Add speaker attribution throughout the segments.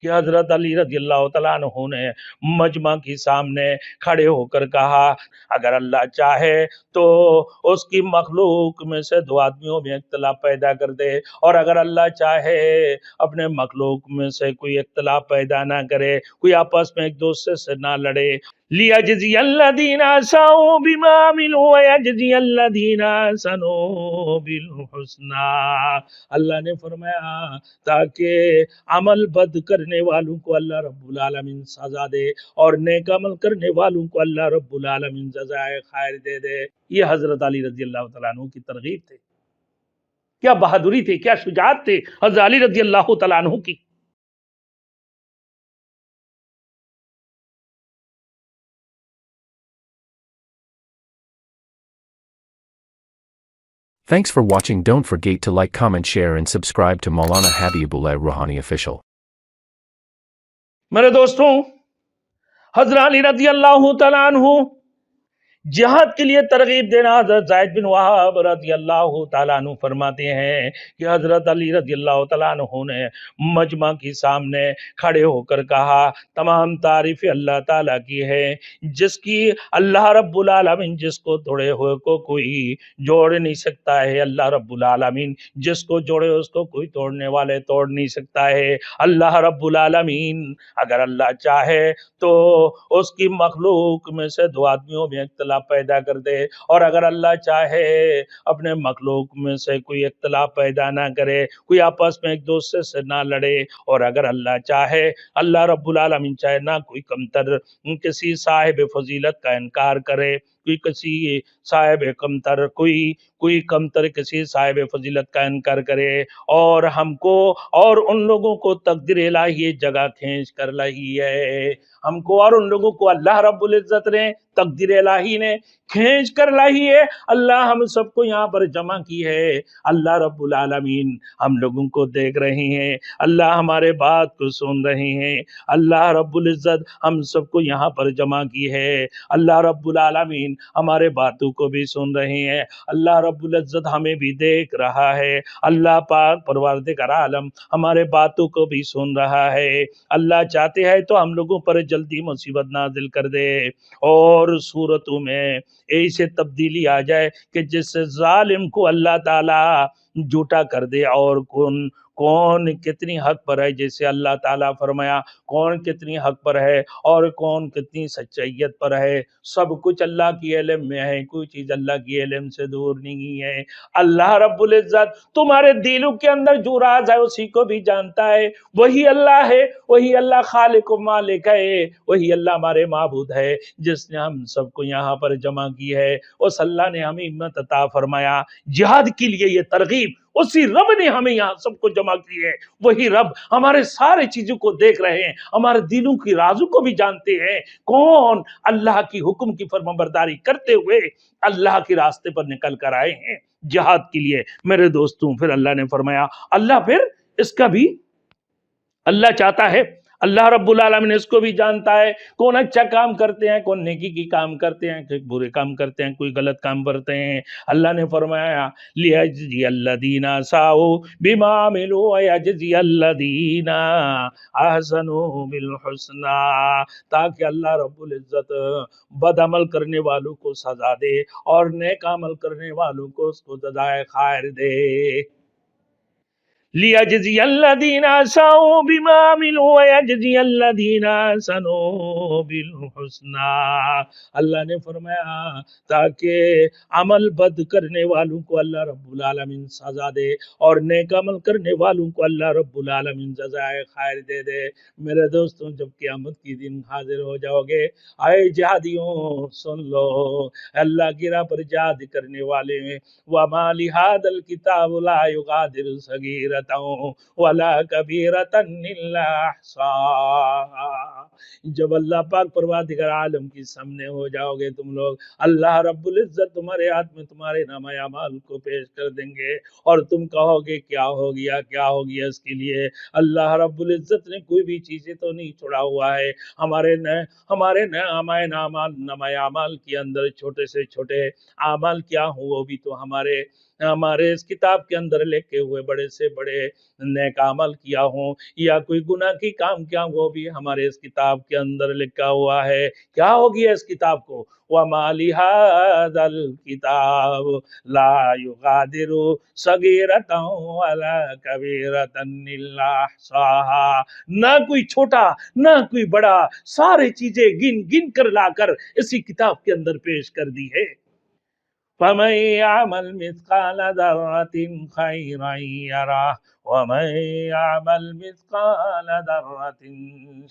Speaker 1: کہ حضرت علی رضی اللہ تعالیٰ عنہ نے مجمع کے سامنے کھڑے ہو کر کہا اگر اللہ چاہے تو اس کی مخلوق میں سے دو آدمیوں میں اختلاف پیدا کر دے، اور اگر اللہ چاہے اپنے مخلوق میں سے کوئی اختلاف پیدا نہ کرے، کوئی آپس میں ایک دوسرے سے نہ لڑے، لِيَجْزِيَ الَّذِينَ أَسَاءُوا بِمَا عَمِلُوا وَيَجْزِيَ الَّذِينَ أَحْسَنُوا بِالْحُسْنَى۔ اللہ نے فرمایا تاکہ عمل بد کرنے والوں کو اللہ رب العالمین سزا دے اور نیک عمل کرنے والوں کو اللہ رب العالمین جزائے خیر دے دے۔ یہ حضرت علی رضی اللہ تعالیٰ عنہ کی ترغیب تھے، کیا بہادری تھی، کیا شجاعت تھی حضرت علی رضی اللہ تعالیٰ عنہ کی۔
Speaker 2: Thanks for watching. Don't forget to like, comment, share and subscribe to Maulana Habibullah Ruhani Official.
Speaker 1: میرے دوستوں، حضرت علی رضی اللہ تعالیٰ عنہ جہاد کے لیے ترغیب دینا، حضرت زید بن وہب رضی اللہ تعالیٰ عنہ فرماتے ہیں کہ حضرت علی رضی اللہ تعالیٰ عنہ نے مجمع کے سامنے کھڑے ہو کر کہا تمام تعریف اللہ تعالیٰ کی ہے، جس کی اللہ رب العالمین جس کو توڑے ہوئے کو کوئی جوڑ نہیں سکتا ہے، اللہ رب العالمین جس کو جوڑے اس کو کوئی توڑنے والے توڑ نہیں سکتا ہے۔ اللہ رب العالمین اگر اللہ چاہے تو اس کی مخلوق میں سے دو آدمیوں میں اختلاف پیدا کر دے، اور اگر اللہ چاہے اپنے مخلوق میں سے کوئی اختلاف پیدا نہ کرے، کوئی آپس میں ایک دوسرے سے نہ لڑے، اور اگر اللہ چاہے اللہ رب العالمین چاہے نہ کوئی کمتر کسی صاحب فضیلت کا انکار کرے، کوئی کسی صاحب کمتر کوئی کمتر کسی صاحب فضیلت کا انکار کرے، اور ہم کو اور ان لوگوں کو تقدیر الہی جگہ کھینچ کر لائی ہے، ہم کو اور ان لوگوں کو اللہ رب العزت نے تقدیر الہی نے کھینچ کر لائی ہے۔ اللہ ہم سب کو یہاں پر جمع کی ہے، اللہ رب العالمین ہم لوگوں کو دیکھ رہے ہیں، اللہ ہمارے بات کو سن رہے ہیں، اللہ رب العزت ہم سب کو یہاں پر جمع کی ہے، اللہ رب العالمین ہمارے باتوں کو بھی سن رہے ہیں، اللہ رب العزت ہمیں بھی دیکھ رہا ہے، اللہ پاک پروردگار عالم ہمارے باتوں کو بھی سن رہا ہے۔ اللہ چاہتے ہیں تو ہم لوگوں پر جلدی مصیبت نازل کر دے اور صورتوں میں ایسے تبدیلی آ جائے کہ جس سے ظالم کو اللہ تعالی جھوٹا کر دے، اور کون کتنی حق پر ہے، جیسے اللہ تعالیٰ فرمایا کون کتنی حق پر ہے اور کون کتنی سچائیت پر ہے، سب کچھ اللہ کی علم میں ہے، کوئی چیز اللہ کی علم سے دور نہیں ہے۔ اللہ رب العزت تمہارے دلوں کے اندر جو راز ہے اسی کو بھی جانتا ہے، وہی اللہ ہے، وہی اللہ خالق و مالک ہے، وہی اللہ ہمارے معبود ہے جس نے ہم سب کو یہاں پر جمع کی ہے۔ اس اللہ نے ہمیں ہمت عطا فرمایا جہاد کے لیے، یہ ترغیب اسی رب نے ہمیں یہاں سب کو جمع کی ہے، وہی رب ہمارے سارے چیزوں کو دیکھ رہے ہیں، ہمارے دلوں کی رازوں کو بھی جانتے ہیں، کون اللہ کی حکم کی فرمانبرداری کرتے ہوئے اللہ کے راستے پر نکل کر آئے ہیں جہاد کے لیے۔ میرے دوستوں، پھر اللہ نے فرمایا اللہ پھر اس کا بھی اللہ چاہتا ہے، اللہ رب العالمین اس کو بھی جانتا ہے، کون اچھا کام کرتے ہیں، کون نیکی کی کام کرتے ہیں، کوئی برے کام کرتے ہیں، کوئی غلط کام کرتے ہیں۔ اللہ نے فرمایا لِيَجْزِيَ الَّذِينَ أَسَاءُوا بِمَا عَمِلُوا وَيَجْزِيَ الَّذِينَ أَحْسَنُوا بِالْحُسْنَى، تاکہ اللہ رب العزت بد عمل کرنے والوں کو سزا دے اور نیک عمل کرنے والوں کو اس کو جزائے خیر دے۔ لِيَجْزِيَ الَّذِينَ أَسَاءُوا بِمَا عَمِلُوا وَيَجْزِيَ الَّذِينَ أَحْسَنُوا بِالْحُسْنَى، اللہ نے فرمایا تاکہ عمل بد کرنے والوں کو اللہ رب العالمین سزا دے اور نیک عمل کرنے والوں کو اللہ رب العالمین جزائے خیر دے دے۔ میرے دوستوں، جب قیامت کی دن حاضر ہو جاؤ گے، اے جہادیوں سن لو، اللہ کی راہ پر جہاد کرنے والے میں وَمَا لِهَذَا الْكِتَابُ لَا يُغَادِرُ صَغِيرَةً وَلَا كَبِيرَةً إِلَّا أَحْصَاهَا، جب اللہ پاک پروردگار عالم کی سامنے ہو جاؤ گے تم لوگ، اللہ رب العزت تمہارے ہاتھ میں تمہارے نامہ اعمال کو پیش کر دیں گے، اور تم کہو گے کیا ہو گیا، کیا ہو گیا اس کے لیے۔ اللہ رب العزت نے کوئی بھی چیزیں تو نہیں چھوڑا ہوا ہے، ہمارے نامہ اعمال کے اندر چھوٹے سے چھوٹے اعمال کیا ہوں وہ بھی تو ہمارے ہمارے اس کتاب کے اندر لکھے ہوئے بڑے سے بڑے نیک عمل کیا ہوں یا کوئی گناہ کی کام کیا، وہ بھی ہمارے اس کتاب کے اندر لکھا ہوا ہے۔ کیا ہو گیا اس کتاب کو؟ وَمَا لِهَذَا الْكِتَابِ لَا يُغَادِرُ صَغِيرَةً وَلَا كَبِيرَةً إِلَّا أَحْصَاهَا، نہ کوئی چھوٹا نہ کوئی بڑا، سارے چیزیں گن گن کر لا کر اسی کتاب کے اندر پیش کر دی ہے۔ فَمَن يَعْمَلْ مِثْقَالَ ذَرَّةٍ خَيْرًا يَرَهُ وَمَن يَعْمَلْ مِثْقَالَ ذَرَّةٍ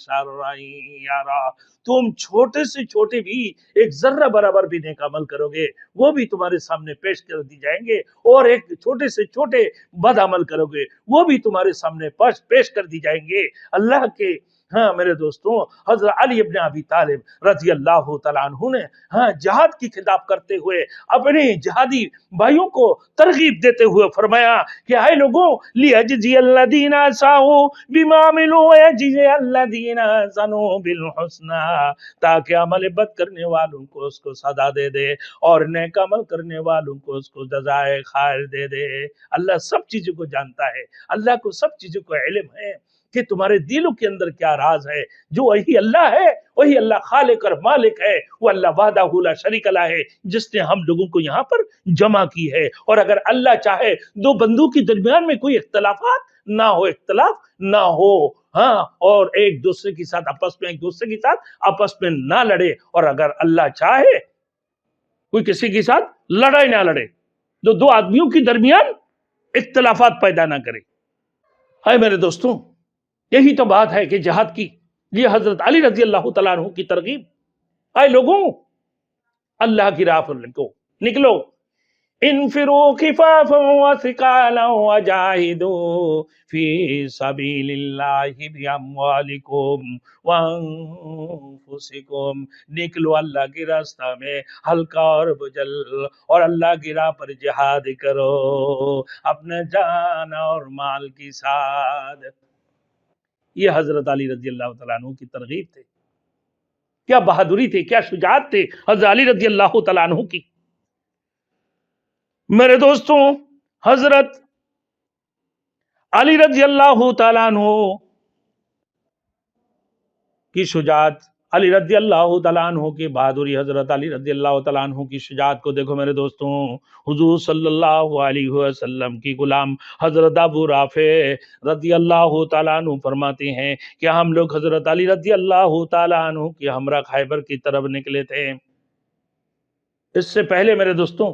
Speaker 1: شَرًّا يَرَهُ، تم چھوٹے سے چھوٹے بھی ایک ذرہ برابر بھی نیک عمل کرو گے وہ بھی تمہارے سامنے پیش کر دی جائیں گے، اور ایک چھوٹے سے چھوٹے بد عمل کرو گے وہ بھی تمہارے سامنے پیش کر دی جائیں گے۔ اللہ کے ہاں میرے دوستوں، حضرت علی ابن ابی طالب رضی اللہ تعالیٰ عنہ نے جہاد کی خطاب کرتے ہوئے اپنے جہادی بھائیوں کو ترغیب دیتے ہوئے فرمایا کہ اے لوگوں، لیجزی الذین اساءوا بما عملوا ویجزی الذین احسنوا بالحسنی، تاکہ عمل بد کرنے والوں کو اس کو سزا دے دے اور نیک عمل کرنے والوں کو اس کو جزائے خیر دے دے۔ اللہ سب چیزوں کو جانتا ہے، اللہ کو سب چیزوں کو علم ہے کہ تمہارے دلوں کے اندر کیا راز ہے۔ جو وہی اللہ ہے، وہی اللہ خالق اور مالک ہے، وہ اللہ وحدہ لا شریک لہ ہے جس نے ہم لوگوں کو یہاں پر جمع کی ہے۔ اور اگر اللہ چاہے دو بندوں کے درمیان میں کوئی اختلاف نہ ہو اور ایک دوسرے کے ساتھ آپس میں نہ لڑے، اور اگر اللہ چاہے کوئی کسی کے ساتھ لڑائی نہ لڑے، دو آدمیوں کے درمیان اختلافات پیدا نہ کرے۔ اے میرے دوستوں، یہی تو بات ہے کہ جہاد کی یہ حضرت علی رضی اللہ تعالیٰ عنہ کی ترغیب۔ اے لوگوں، اللہ کی راہ پر نکلو، انفروا خفافا وثقالا وجاہدوا فی سبیل اللہ باموالکم وانفسکم، نکلو اللہ کے راستہ میں ہلکا اور بجل، اور اللہ کی راہ پر جہاد کرو اپنے جان اور مال کے ساتھ۔ یہ حضرت علی رضی اللہ تعالیٰ عنہ کی ترغیب تھے۔ کیا بہادری تھی، کیا شجاعت تھی حضرت علی رضی اللہ تعالیٰ عنہ کی۔ میرے دوستوں، حضرت علی رضی اللہ تعالیٰ عنہ کی شجاعت، علی رضی اللہ تعالیٰ عنہ کی بہادری، حضرت علی رضی اللہ تعالیٰ عنہ کی شجاعت کو دیکھو میرے دوستوں۔ حضور صلی اللہ علیہ وسلم کی غلام حضرت ابو رافع رضی اللہ تعالیٰ عنہ فرماتے ہیں کہ ہم لوگ حضرت علی رضی اللہ تعالیٰ عنہ کی ہمراہ خیبر کی طرف نکلے تھے۔ اس سے پہلے میرے دوستوں